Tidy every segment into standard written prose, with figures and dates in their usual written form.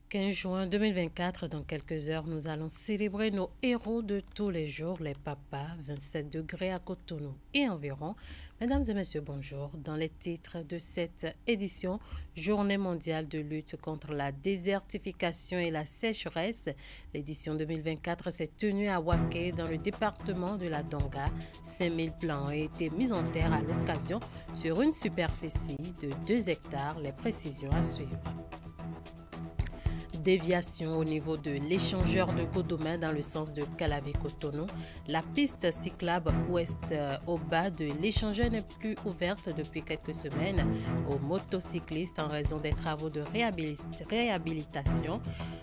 15 juin 2024, dans quelques heures, nous allons célébrer nos héros de tous les jours, les papas, 27 degrés à Cotonou et environ. Mesdames et messieurs, bonjour. Dans les titres de cette édition, Journée mondiale de lutte contre la désertification et la sécheresse. L'édition 2024 s'est tenue à Waké, dans le département de la Donga. 5000 plants ont été mis en terre à l'occasion sur une superficie de 2 hectares. Les précisions à suivre. Déviation au niveau de l'échangeur de Godomain dans le sens de Calavi-Cotonou. La piste cyclable ouest au bas de l'échangeur n'est plus ouverte depuis quelques semaines aux motocyclistes en raison des travaux de réhabilitation,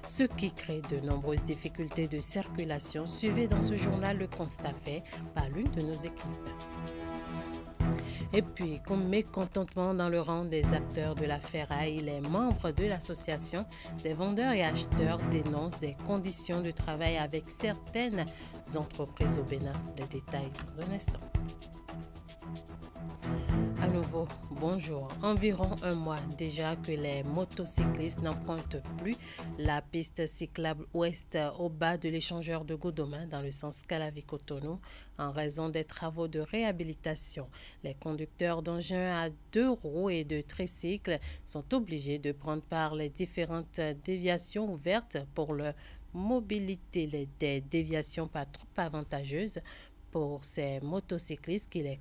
ce qui crée de nombreuses difficultés de circulation. Suivez dans ce journal le constat fait par l'une de nos équipes. Et puis, comme mécontentement dans le rang des acteurs de la ferraille, les membres de l'association des vendeurs et acheteurs dénoncent des conditions de travail avec certaines entreprises au Bénin. Les détails dans un instant. À nouveau, bonjour. Environ un mois déjà que les motocyclistes n'empruntent plus la piste cyclable ouest au bas de l'échangeur de Godomain dans le sens Calavi-Cotonou en raison des travaux de réhabilitation. Les conducteurs d'engins à 2 roues et de tricycles sont obligés de prendre part les différentes déviations ouvertes pour leur mobilité, des déviations pas trop avantageuses pour ces motocyclistes qui se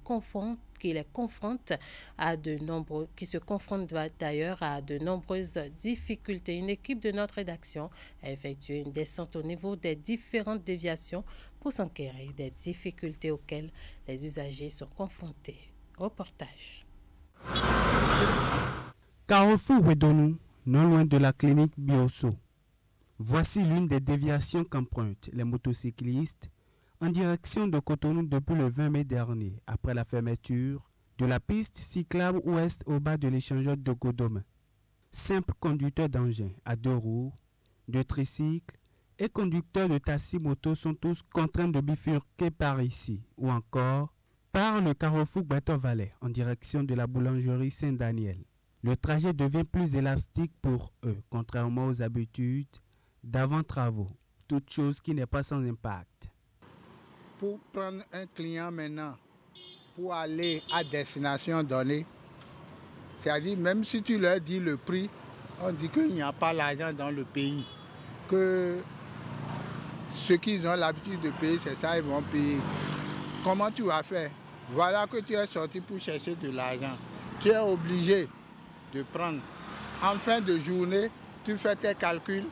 confrontent d'ailleurs à de nombreuses difficultés. Une équipe de notre rédaction a effectué une descente au niveau des différentes déviations pour s'enquérir des difficultés auxquelles les usagers sont confrontés. Reportage. Carrefour Wedonou, non loin de la clinique Bioso. Voici l'une des déviations qu'empruntent les motocyclistes en direction de Cotonou depuis le 20 mai dernier, après la fermeture de la piste cyclable ouest au bas de l'échangeur de Godomain. Simples conducteurs d'engins à 2 roues, de tricycles et conducteurs de taxi moto sont tous contraints de bifurquer par ici, ou encore par le carrefour Beton-Valais en direction de la boulangerie Saint-Daniel. Le trajet devient plus élastique pour eux, contrairement aux habitudes d'avant travaux, toute chose qui n'est pas sans impact. Pour prendre un client maintenant, pour aller à destination donnée, c'est-à-dire même si tu leur dis le prix, on dit qu'il n'y a pas l'argent dans le pays, que ceux qui ont l'habitude de payer, c'est ça, ils vont payer. Comment tu vas faire? Voilà que tu es sorti pour chercher de l'argent. Tu es obligé de prendre. En fin de journée, tu fais tes calculs,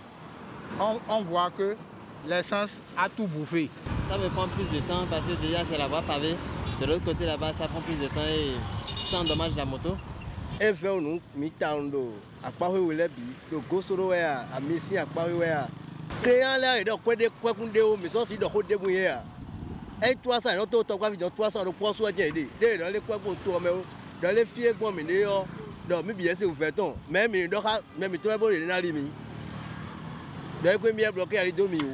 on voit que l'essence a tout bouffé. Ça me prend plus de temps parce que déjà c'est la voie pavée. De l'autre côté là-bas, ça prend plus de temps et ça endommage la moto. Et fait nous mitando à Paris Lebi, de Gosoro à Messi à Paris. Créant là et donc quoi de quoi qu'on déo mais ça c'est de quoi débrouiller. Et 300 notre temps quoi 300 le poids soit aider. Dans les quoi qu'on tourne dans les fiers bon mais dans mais bien c'est ouvert ton même même tout bon les nalimi. Dans les premiers bloqués à les domino.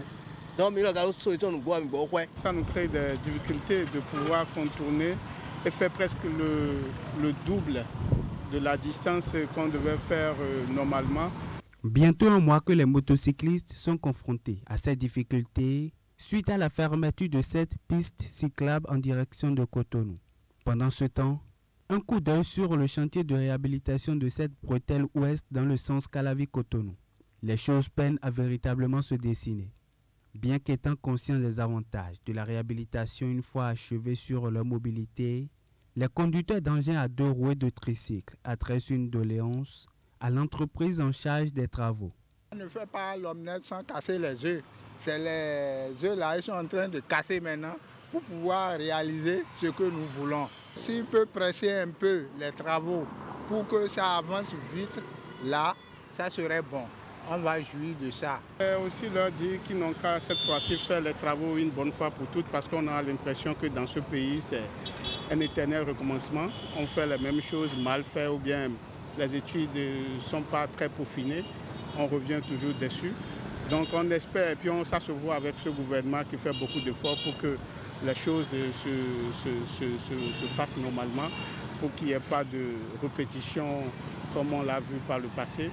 Ça nous crée des difficultés de pouvoir contourner et faire presque le double de la distance qu'on devait faire normalement. Bientôt un mois que les motocyclistes sont confrontés à ces difficultés suite à la fermeture de cette piste cyclable en direction de Cotonou. Pendant ce temps, un coup d'œil sur le chantier de réhabilitation de cette bretelle ouest dans le sens Calavi-Cotonou. Les choses peinent à véritablement se dessiner. Bien qu'étant conscients des avantages de la réhabilitation une fois achevés sur leur mobilité, les conducteurs d'engins à 2 roues et de tricycles adressent une doléance à l'entreprise en charge des travaux. On ne fait pas l'omelette sans casser les œufs. C'est les œufs là, ils sont en train de casser maintenant pour pouvoir réaliser ce que nous voulons. S'il peut presser un peu les travaux pour que ça avance vite, là, ça serait bon. On va jouir de ça. Et aussi leur dire qu'ils n'ont qu'à cette fois-ci faire les travaux une bonne fois pour toutes parce qu'on a l'impression que dans ce pays, c'est un éternel recommencement. On fait les mêmes choses mal faites ou bien les études ne sont pas très peaufinées. On revient toujours déçu. Donc on espère et puis ça se voit avec ce gouvernement qui fait beaucoup d'efforts pour que les choses se fassent normalement, pour qu'il n'y ait pas de répétition comme on l'a vu par le passé.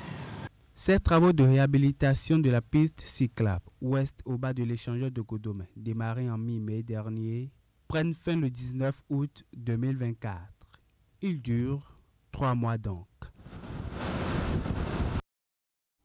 Ces travaux de réhabilitation de la piste cyclable ouest au bas de l'échangeur de Godomè, démarrés en mi-mai dernier, prennent fin le 19 août 2024. Ils durent 3 mois donc.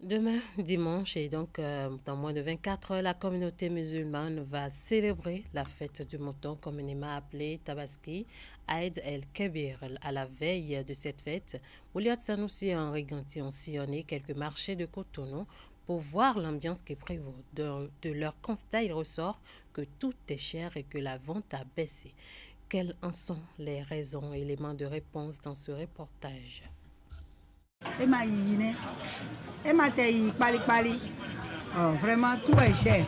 Demain, dimanche, et donc dans moins de 24 heures, la communauté musulmane va célébrer la fête du mouton, communément appelée Tabaski, Aïd el-Kébir. À la veille de cette fête, Ouliat Sanoussi et Henri Ganti ont sillonné quelques marchés de Cotonou pour voir l'ambiance qui prévaut. De leur constat, il ressort que tout est cher et que la vente a baissé. Quelles en sont les raisons, éléments de réponse dans ce reportage? Vraiment, tout est cher.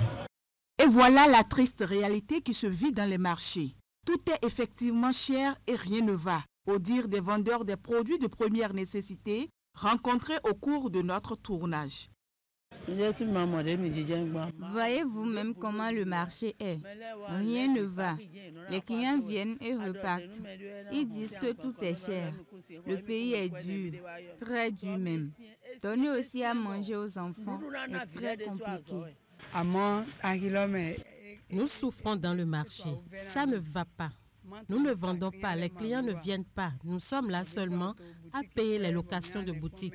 Et voilà la triste réalité qui se vit dans les marchés. Tout est effectivement cher et rien ne va, au dire des vendeurs des produits de première nécessité rencontrés au cours de notre tournage. Voyez vous-même comment le marché est. Rien ne va. Les clients viennent et repartent. Ils disent que tout est cher. Le pays est dur, très dur même. Donner aussi à manger aux enfants est très compliqué. Nous souffrons dans le marché. Ça ne va pas. Nous ne vendons pas, les clients ne viennent pas. Nous sommes là seulement à payer les locations de boutiques.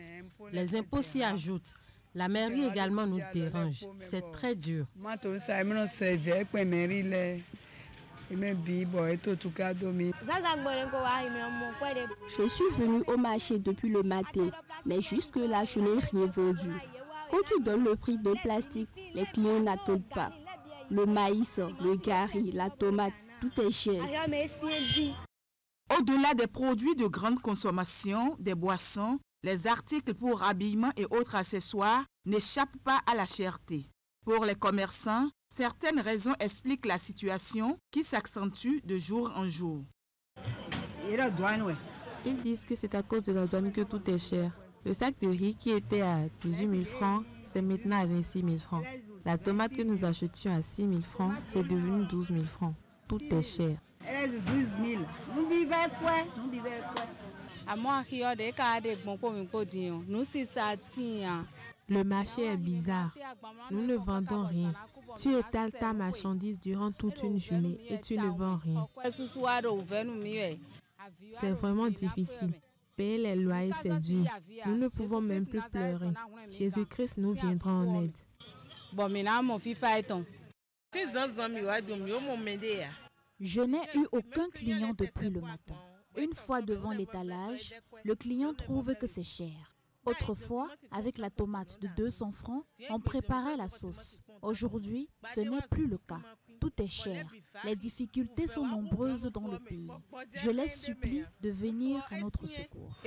Les impôts s'y ajoutent. La mairie également nous dérange. C'est très dur. Je suis venue au marché depuis le matin, mais jusque-là, je n'ai rien vendu. Quand tu donnes le prix de plastique, les clients n'attendent pas. Le maïs, le gari, la tomate, tout est cher. Au-delà des produits de grande consommation, des boissons, les articles pour habillement et autres accessoires n'échappent pas à la cherté. Pour les commerçants, certaines raisons expliquent la situation qui s'accentue de jour en jour. Ils disent que c'est à cause de la douane que tout est cher. Le sac de riz qui était à 18 000 francs, c'est maintenant à 26 000 francs. La tomate que nous achetions à 6 000 francs, c'est devenu 12 000 francs. Tout est cher. 12 000. Nous vivons quoi? Le marché est bizarre. Nous ne vendons rien. Tu étales ta marchandise durant toute une journée et tu ne vends rien. C'est vraiment difficile. Payer les loyers, c'est dur. Nous ne pouvons même plus pleurer. Jésus-Christ nous viendra en aide. Je n'ai eu aucun client depuis le matin. Une fois devant l'étalage, le client trouve que c'est cher. Autrefois, avec la tomate de 200 francs, on préparait la sauce. Aujourd'hui, ce n'est plus le cas. Tout est cher. Les difficultés sont nombreuses dans le pays. Je les supplie de venir à notre secours.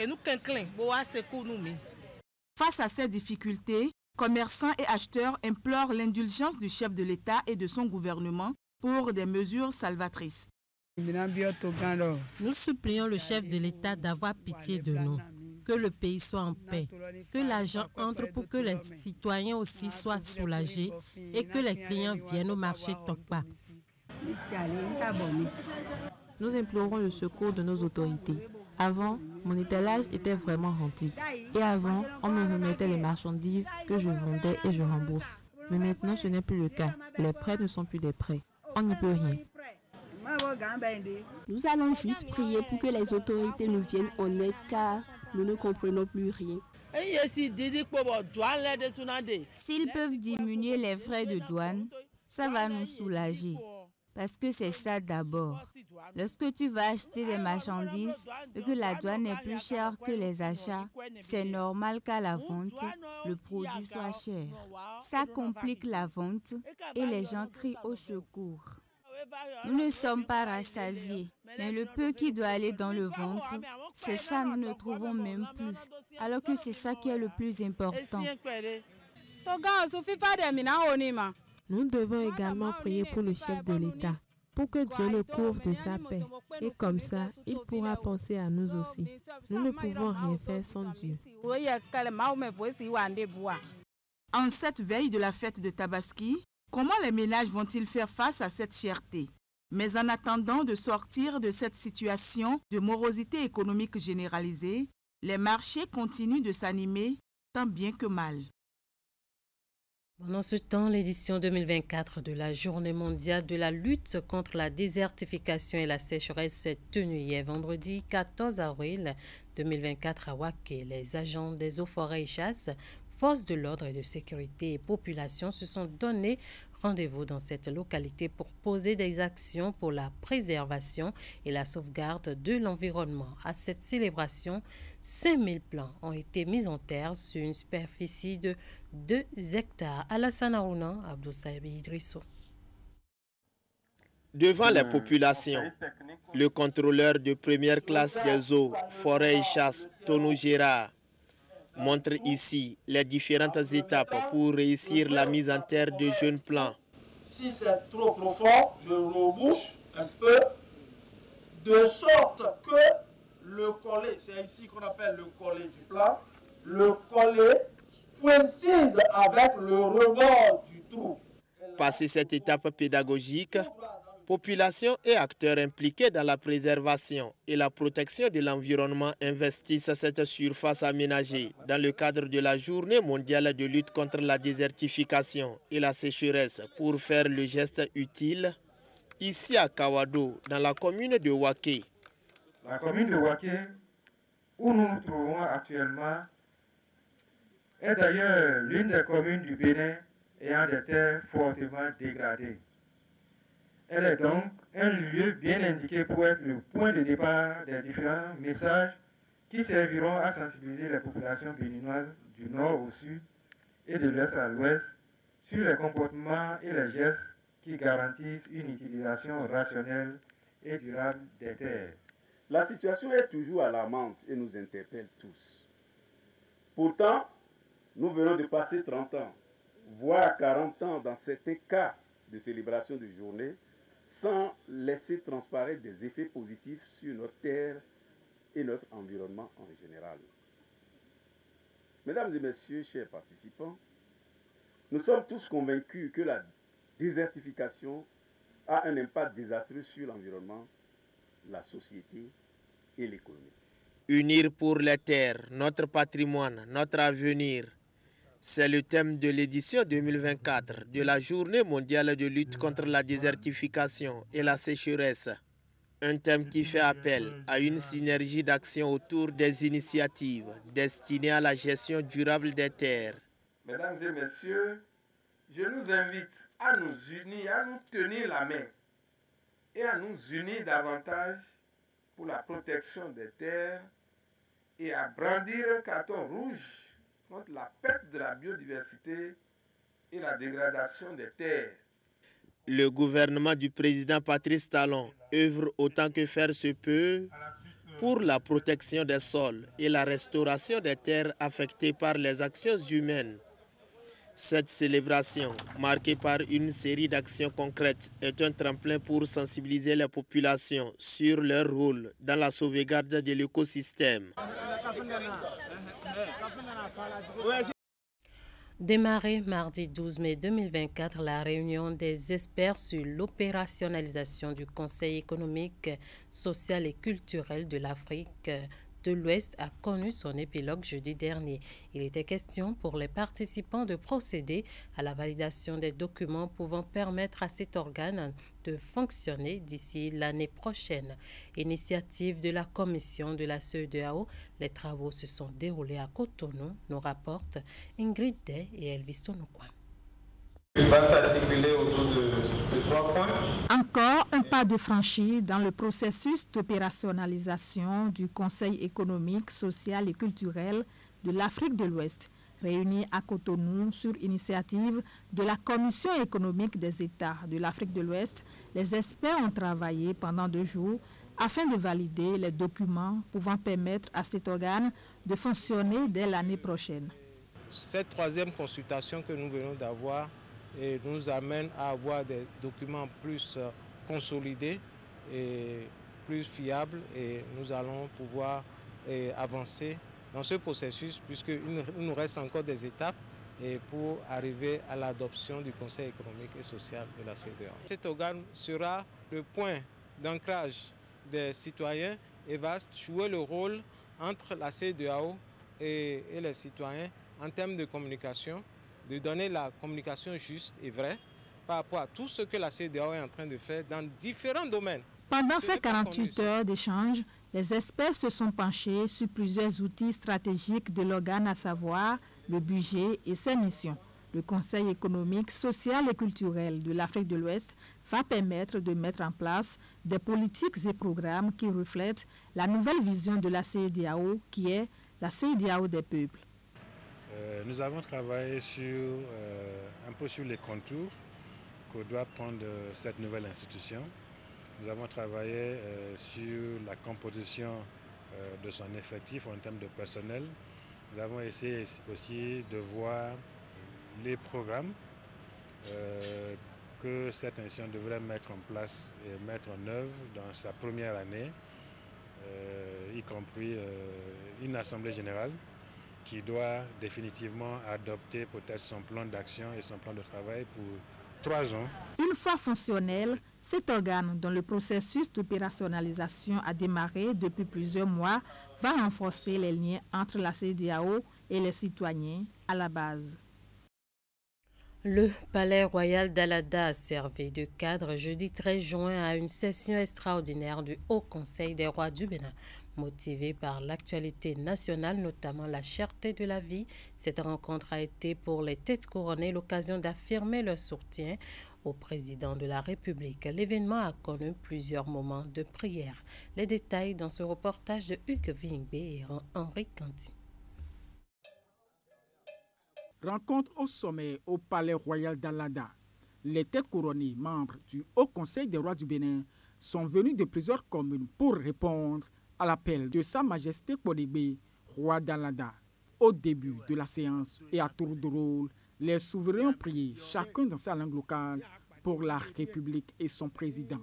Face à ces difficultés, commerçants et acheteurs implorent l'indulgence du chef de l'État et de son gouvernement pour des mesures salvatrices. Nous supplions le chef de l'État d'avoir pitié de nous, que le pays soit en paix, que l'argent entre pour que les citoyens aussi soient soulagés et que les clients viennent au marché Tokpa. Nous implorons le secours de nos autorités. Avant, mon étalage était vraiment rempli. Et avant, on me remettait les marchandises que je vendais et je rembourse. Mais maintenant, ce n'est plus le cas. Les prêts ne sont plus des prêts. On n'y peut rien. Nous allons juste prier pour que les autorités nous viennent en aide car nous ne comprenons plus rien. S'ils peuvent diminuer les frais de douane, ça va nous soulager. Parce que c'est ça d'abord. Lorsque tu vas acheter des marchandises et que la douane est plus chère que les achats, c'est normal qu'à la vente, le produit soit cher. Ça complique la vente et les gens crient au secours. Nous ne sommes pas rassasiés, mais le peu qui doit aller dans le ventre, c'est ça nous ne trouvons même plus, alors que c'est ça qui est le plus important. Nous devons également prier pour le chef de l'État, pour que Dieu le couvre de sa paix. Et comme ça, il pourra penser à nous aussi. Nous ne pouvons rien faire sans Dieu. En cette veille de la fête de Tabaski, comment les ménages vont-ils faire face à cette cherté? Mais en attendant de sortir de cette situation de morosité économique généralisée, les marchés continuent de s'animer tant bien que mal. Pendant ce temps, l'édition 2024 de la Journée mondiale de la lutte contre la désertification et la sécheresse s'est tenue hier vendredi 14 avril 2024 à Waké. Les agents des eaux, forêts et chasses, forces de l'ordre et de sécurité et population se sont donné rendez-vous dans cette localité pour poser des actions pour la préservation et la sauvegarde de l'environnement. À cette célébration, 5000 plants ont été mis en terre sur une superficie de 2 hectares. Alassane Aounan, Abdou Saïbi Idrisso. Devant les populations, le contrôleur de première classe des eaux, forêts et chasse, Tonou Gérard, montre ici les différentes étapes pour réussir la mise en terre de jeunes plants. Si c'est trop profond, je rebouche un peu, de sorte que le collet, c'est ici qu'on appelle le collet du plant, le collet coïncide avec le rebord du trou. Passé cette étape pédagogique, population et acteurs impliqués dans la préservation et la protection de l'environnement investissent cette surface aménagée dans le cadre de la Journée mondiale de lutte contre la désertification et la sécheresse pour faire le geste utile ici à Kawado, dans la commune de Waké. La commune de Waké, où nous nous trouvons actuellement, est d'ailleurs l'une des communes du Bénin ayant des terres fortement dégradées. Elle est donc un lieu bien indiqué pour être le point de départ des différents messages qui serviront à sensibiliser les populations béninoises du nord au sud et de l'est à l'ouest sur les comportements et les gestes qui garantissent une utilisation rationnelle et durable des terres. La situation est toujours alarmante et nous interpelle tous. Pourtant, nous venons de passer 30 ans, voire 40 ans dans certains cas de célébration de journée, sans laisser transparaître des effets positifs sur notre terre et notre environnement en général. Mesdames et messieurs, chers participants, nous sommes tous convaincus que la désertification a un impact désastreux sur l'environnement, la société et l'économie. Unir pour les terres, notre patrimoine, notre avenir. C'est le thème de l'édition 2024 de la Journée mondiale de lutte contre la désertification et la sécheresse. Un thème qui fait appel à une synergie d'action autour des initiatives destinées à la gestion durable des terres. Mesdames et messieurs, je nous invite à nous unir, à nous tenir la main et à nous unir davantage pour la protection des terres et à brandir un carton rouge contre la perte de la biodiversité et la dégradation des terres. Le gouvernement du président Patrice Talon œuvre autant que faire se peut pour la protection des sols et la restauration des terres affectées par les actions humaines. Cette célébration, marquée par une série d'actions concrètes, est un tremplin pour sensibiliser les populations sur leur rôle dans la sauvegarde de l'écosystème. Démarré mardi 12 mai 2024, la réunion des experts sur l'opérationnalisation du Conseil économique, social et culturel de l'Afrique de l'Ouest a connu son épilogue jeudi dernier. Il était question pour les participants de procéder à la validation des documents pouvant permettre à cet organe de fonctionner d'ici l'année prochaine. Initiative de la commission de la CEDEAO, les travaux se sont déroulés à Cotonou, nous rapportent Ingrid Day et Elvis Tonokwa. Il va s'articuler autour de 3 points. Encore un pas de franchi dans le processus d'opérationnalisation du Conseil économique, social et culturel de l'Afrique de l'Ouest, réuni à Cotonou sur initiative de la Commission économique des États de l'Afrique de l'Ouest. Les experts ont travaillé pendant 2 jours afin de valider les documents pouvant permettre à cet organe de fonctionner dès l'année prochaine. Cette 3e consultation que nous venons d'avoir nous amène à avoir des documents plus consolidés et plus fiables, et nous allons pouvoir avancer dans ce processus puisqu'il nous reste encore des étapes pour arriver à l'adoption du Conseil économique et social de la CEDEAO. Cet organe sera le point d'ancrage des citoyens et va jouer le rôle entre la CEDEAO et les citoyens en termes de communication, de donner la communication juste et vraie par rapport à tout ce que la CEDEAO est en train de faire dans différents domaines. Pendant ces 48 heures d'échange, les experts se sont penchés sur plusieurs outils stratégiques de l'organe, à savoir le budget et ses missions. Le Conseil économique, social et culturel de l'Afrique de l'Ouest va permettre de mettre en place des politiques et programmes qui reflètent la nouvelle vision de la CEDEAO, qui est la CEDEAO des peuples. Nous avons travaillé un peu sur les contours que doit prendre cette nouvelle institution. Nous avons travaillé sur la composition de son effectif en termes de personnel. Nous avons essayé aussi de voir les programmes que cette institution devrait mettre en place et mettre en œuvre dans sa première année, y compris une assemblée générale qui doit définitivement adopter peut-être son plan d'action et son plan de travail pour 3 ans. Une fois fonctionnel, cet organe, dont le processus d'opérationnalisation a démarré depuis plusieurs mois, va renforcer les liens entre la CEDEAO et les citoyens à la base. Le Palais Royal d'Alada a servi de cadre jeudi 13 juin à une session extraordinaire du Haut Conseil des rois du Bénin. Motivée par l'actualité nationale, notamment la cherté de la vie, cette rencontre a été pour les têtes couronnées l'occasion d'affirmer leur soutien au président de la République. L'événement a connu plusieurs moments de prière. Les détails dans ce reportage de Hugues Vingbe et Henri Canty. Rencontre au sommet au Palais Royal d'Alada. Les têtes couronnées, membres du Haut Conseil des rois du Bénin, sont venus de plusieurs communes pour répondre à l'appel de Sa Majesté Konigbe, roi d'Alada. Au début de la séance et à tour de rôle, les souverains ont prié, chacun dans sa langue locale, pour la République et son président.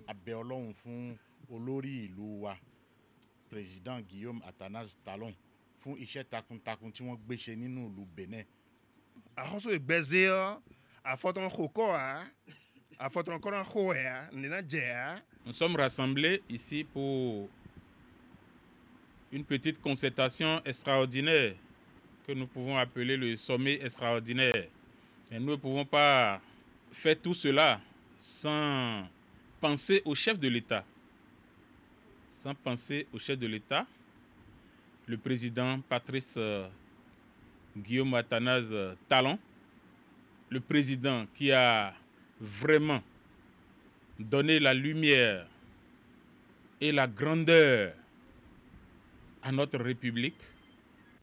Président Guillaume Athanase Talon, font Ichet Takuntakun tí wọ́n gbéṣẹ́ nínú ìlú Bénin. Ahoso egbeze a foton khokoa a foton koran khoa nina djea. Nous sommes rassemblés ici pour une petite concertation extraordinaire que nous pouvons appeler le sommet extraordinaire. Et nous ne pouvons pas faire tout cela sans penser au chef de l'État. Sans penser au chef de l'État, le président Patrice Guillaume Athanase Talon, le président qui a vraiment donné la lumière et la grandeur à notre République.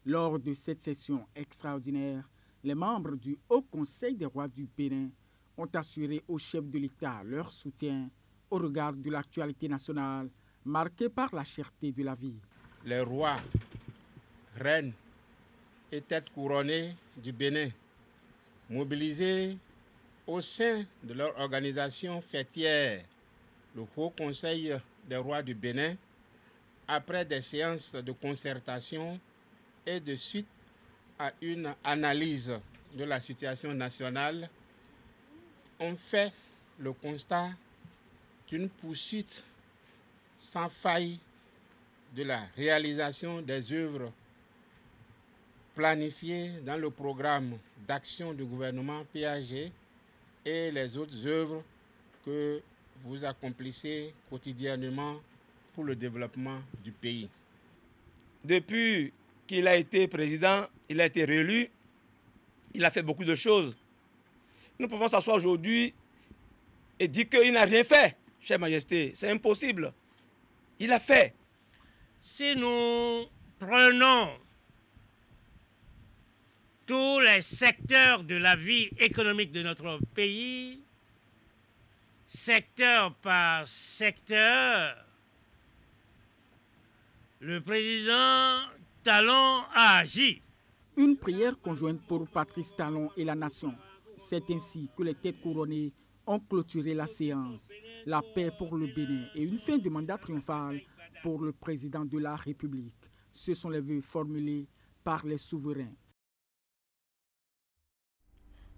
Lors de cette session extraordinaire, les membres du Haut Conseil des rois du Bénin ont assuré au chef de l'État leur soutien au regard de l'actualité nationale marquée par la cherté de la vie. Les rois, reines et têtes couronnées du Bénin, mobilisés au sein de leur organisation fêtière, le Haut Conseil des rois du Bénin, après des séances de concertation et de suite à une analyse de la situation nationale, ont fait le constat d'une poursuite sans faille de la réalisation des œuvres planifiées dans le programme d'action du gouvernement PAG et les autres œuvres que vous accomplissez quotidiennement pour le développement du pays. Depuis qu'il a été président, il a été réélu, il a fait beaucoup de choses. Nous pouvons s'asseoir aujourd'hui et dire qu'il n'a rien fait, chère Majesté. C'est impossible. Il a fait. Si nous prenons tous les secteurs de la vie économique de notre pays, secteur par secteur, le président Talon a agi. Une prière conjointe pour Patrice Talon et la nation. C'est ainsi que les têtes couronnées ont clôturé la séance. La paix pour le Bénin et une fin de mandat triomphal pour le président de la République. Ce sont les vœux formulés par les souverains.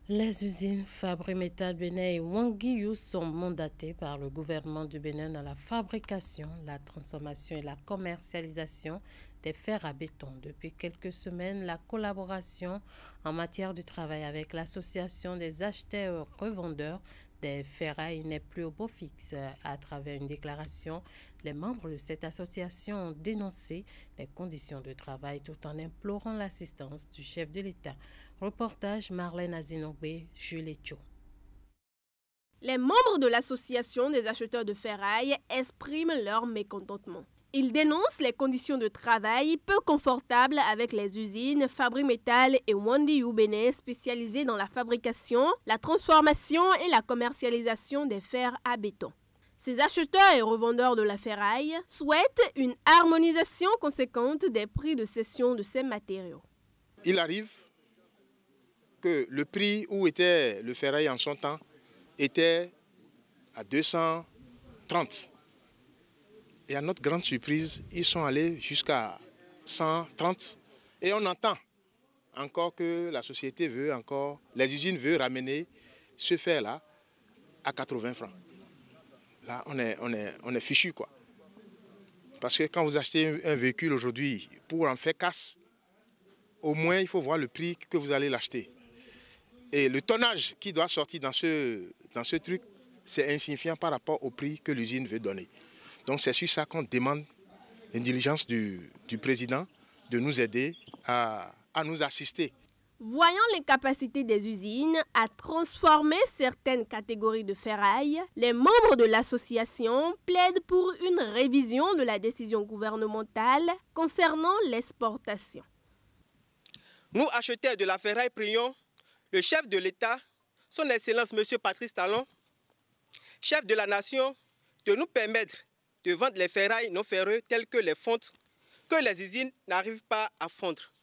Les usines Fabri-Métal Bénin et Wanguiou sont mandatées par le gouvernement du Bénin dans la fabrication, la transformation et la commercialisation des fers à béton. Depuis quelques semaines, la collaboration en matière de travail avec l'association des acheteurs-revendeurs des ferrailles n'est plus au beau fixe. À travers une déclaration, les membres de cette association ont dénoncé les conditions de travail tout en implorant l'assistance du chef de l'État. Reportage Marlène Azinogbe, Jules Etcho. Les membres de l'association des acheteurs de ferraille expriment leur mécontentement. Ils dénoncent les conditions de travail peu confortables avec les usines Fabri-Métal et Wanguiou Bénin spécialisées dans la fabrication, la transformation et la commercialisation des fers à béton. Ces acheteurs et revendeurs de la ferraille souhaitent une harmonisation conséquente des prix de cession de ces matériaux. Il arrive que le prix où était le ferraille en son temps était à 230. Et à notre grande surprise, ils sont allés jusqu'à 130. Et on entend encore que la société veut encore, les usines veulent ramener ce fer-là à 80 francs. Là, on est fichu, quoi. Parce que quand vous achetez un véhicule aujourd'hui, pour en faire casse, au moins il faut voir le prix que vous allez l'acheter. Et le tonnage qui doit sortir dans ce truc, c'est insignifiant par rapport au prix que l'usine veut donner. Donc c'est sur ça qu'on demande une diligence du président de nous aider à nous assister. Voyant les capacités des usines à transformer certaines catégories de ferraille, les membres de l'association plaident pour une révision de la décision gouvernementale concernant l'exportation. Nous, acheteurs de la ferraille, prions le chef de l'État, son Excellence M. Patrice Talon, chef de la nation, de nous permettre de vendre les ferrailles non ferreux telles que les fontes que les usines n'arrivent pas à fondre.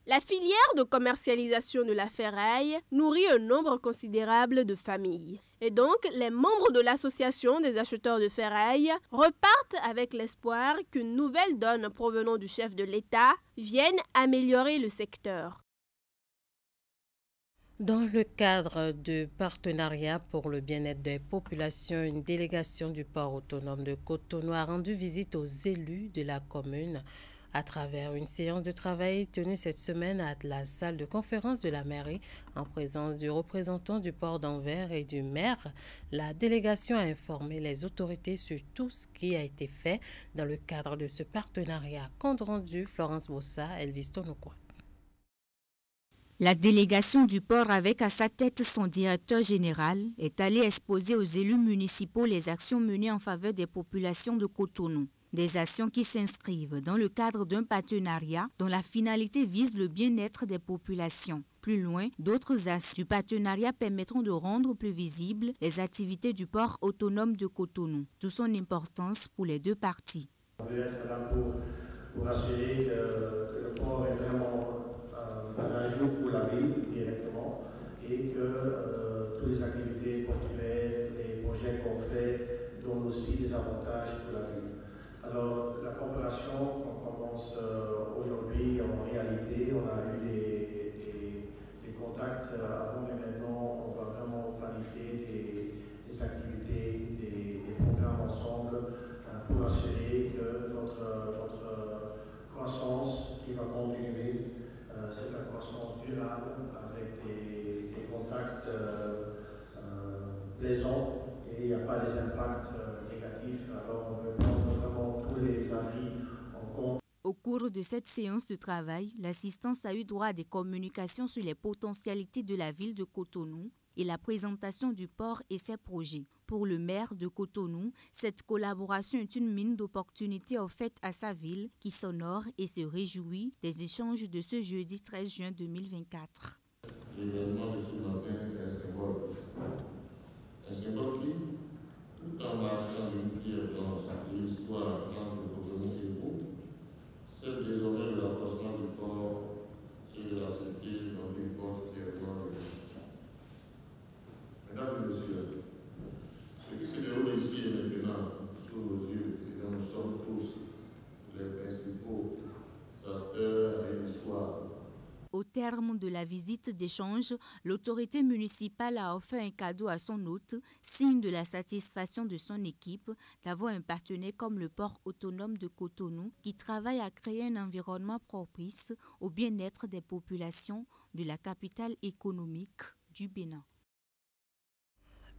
La filière de commercialisation de la ferraille nourrit un nombre considérable de familles. Et donc, les membres de l'association des acheteurs de ferraille repartent avec l'espoir qu'une nouvelle donne provenant du chef de l'État vienne améliorer le secteur. Dans le cadre de partenariat pour le bien-être des populations, une délégation du port autonome de Cotonou a rendu visite aux élus de la commune à travers une séance de travail tenue cette semaine à la salle de conférence de la mairie en présence du représentant du port d'Anvers et du maire. La délégation a informé les autorités sur tout ce qui a été fait dans le cadre de ce partenariat. Compte rendu, Florence Bossa, Elvis Tonokwa. La délégation du port avec à sa tête son directeur général est allée exposer aux élus municipaux les actions menées en faveur des populations de Cotonou. Des actions qui s'inscrivent dans le cadre d'un partenariat dont la finalité vise le bien-être des populations. Plus loin, d'autres axes du partenariat permettront de rendre plus visibles les activités du port autonome de Cotonou, d'où son importance pour les deux parties. On veut être là pour assurer que le port est vraiment un ajout pour la ville directement et que toutes les activités portuaires, les projets qu'on fait donnent aussi des avantages pour la ville. Alors, la coopération qu'on commence aujourd'hui, en réalité, on a eu des contacts avant, mais maintenant, on va vraiment planifier des activités, des programmes ensemble pour assurer que notre croissance qui va continuer, c'est la croissance durable avec des contacts plaisants et il n'y a pas des impacts négatifs. Alors, on veut prendre vraiment tous les avis en compte. Au cours de cette séance de travail, l'assistance a eu droit à des communications sur les potentialités de la ville de Cotonou et la présentation du port et ses projets. Pour le maire de Cotonou, cette collaboration est une mine d'opportunités offerte à sa ville qui s'honore et se réjouit des échanges de ce jeudi 13 juin 2024. L'événement de ce matin est un symbole. Un symbole qui, tout en marquant une pierre dans l'histoire entre Cotonou et vous, celle désormais de l'approchement du port et de la sécurité dans les portes du territoire. Mesdames et messieurs, ce qui se déroule ici et maintenant sous nos yeux et dont nous sommes tous les principaux acteurs et l'histoire Au terme de la visite d'échange, l'autorité municipale a offert un cadeau à son hôte, signe de la satisfaction de son équipe d'avoir un partenaire comme le port autonome de Cotonou qui travaille à créer un environnement propice au bien-être des populations de la capitale économique du Bénin.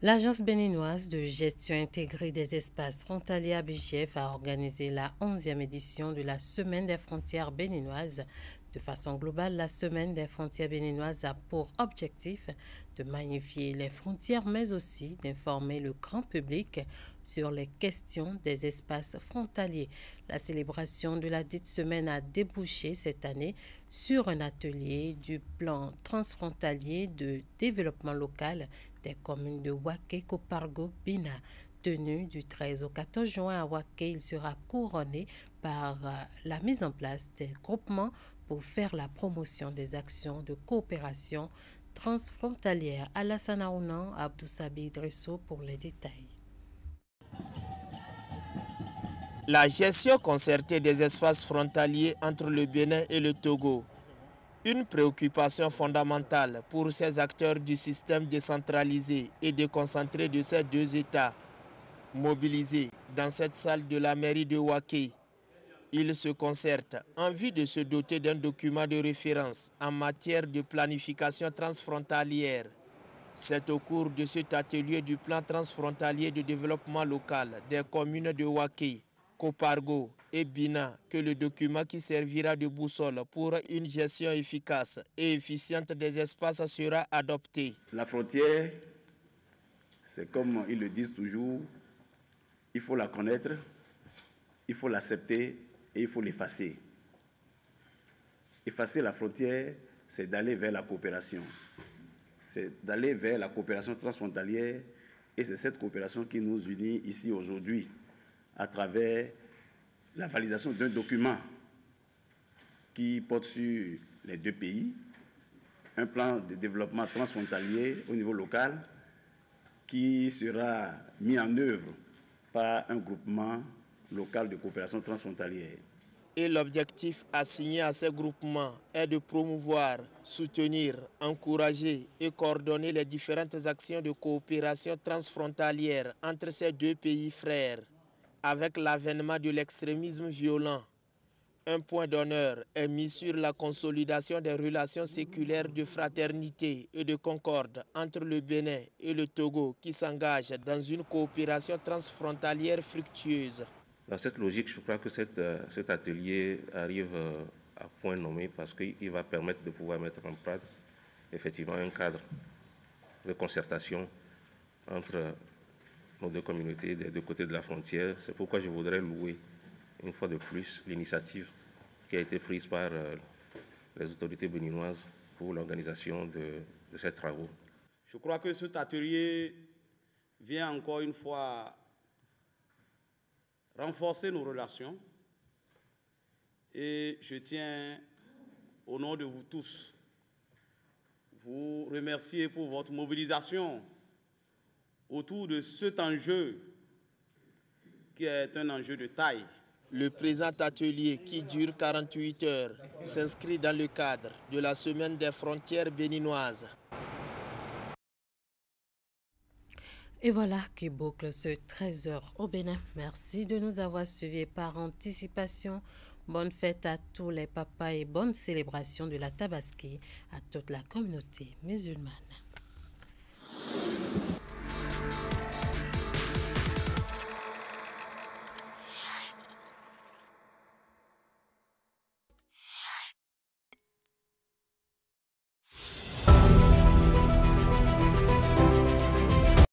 L'Agence béninoise de gestion intégrée des espaces frontaliers ABGF a organisé la 11e édition de la Semaine des frontières béninoises. De façon globale, la Semaine des frontières béninoises a pour objectif de magnifier les frontières, mais aussi d'informer le grand public sur les questions des espaces frontaliers. La célébration de la dite semaine a débouché cette année sur un atelier du plan transfrontalier de développement local des communes de Waké, Kopargo, Bina. Tenu du 13 au 14 juin à Waké, il sera couronné par la mise en place des groupements pour faire la promotion des actions de coopération transfrontalière. Alassane Aounan, Abdou Sabi Dresso pour les détails. La gestion concertée des espaces frontaliers entre le Bénin et le Togo. Une préoccupation fondamentale pour ces acteurs du système décentralisé et déconcentré de ces deux États. Mobilisés dans cette salle de la mairie de Waké, ils se concertent en vue de se doter d'un document de référence en matière de planification transfrontalière. C'est au cours de cet atelier du plan transfrontalier de développement local des communes de Waké, Kopargo et Bina que le document qui servira de boussole pour une gestion efficace et efficiente des espaces sera adopté. La frontière, c'est comme ils le disent toujours, il faut la connaître, il faut l'accepter et il faut l'effacer. Effacer la frontière, c'est d'aller vers la coopération. C'est d'aller vers la coopération transfrontalière et c'est cette coopération qui nous unit ici aujourd'hui à travers la validation d'un document qui porte sur les deux pays, un plan de développement transfrontalier au niveau local qui sera mis en œuvre par un groupement local de coopération transfrontalière. Et l'objectif assigné à ces groupements est de promouvoir, soutenir, encourager et coordonner les différentes actions de coopération transfrontalière entre ces deux pays frères. Avec l'avènement de l'extrémisme violent, un point d'honneur est mis sur la consolidation des relations séculaires de fraternité et de concorde entre le Bénin et le Togo qui s'engagent dans une coopération transfrontalière fructueuse. Dans cette logique, je crois que cet atelier arrive à point nommé parce qu'il va permettre de pouvoir mettre en place effectivement un cadre de concertation entre nos deux communautés des deux côtés de la frontière. C'est pourquoi je voudrais louer une fois de plus l'initiative qui a été prise par les autorités béninoises pour l'organisation de ces travaux. Je crois que cet atelier vient encore une fois renforcer nos relations et je tiens, au nom de vous tous, vous remercier pour votre mobilisation autour de cet enjeu qui est un enjeu de taille. Le présent atelier, qui dure 48 heures, s'inscrit dans le cadre de la Semaine des frontières béninoises. Et voilà qui boucle ce 13h au Bénin. Merci de nous avoir suivis par anticipation. Bonne fête à tous les papas et bonne célébration de la Tabaski à toute la communauté musulmane.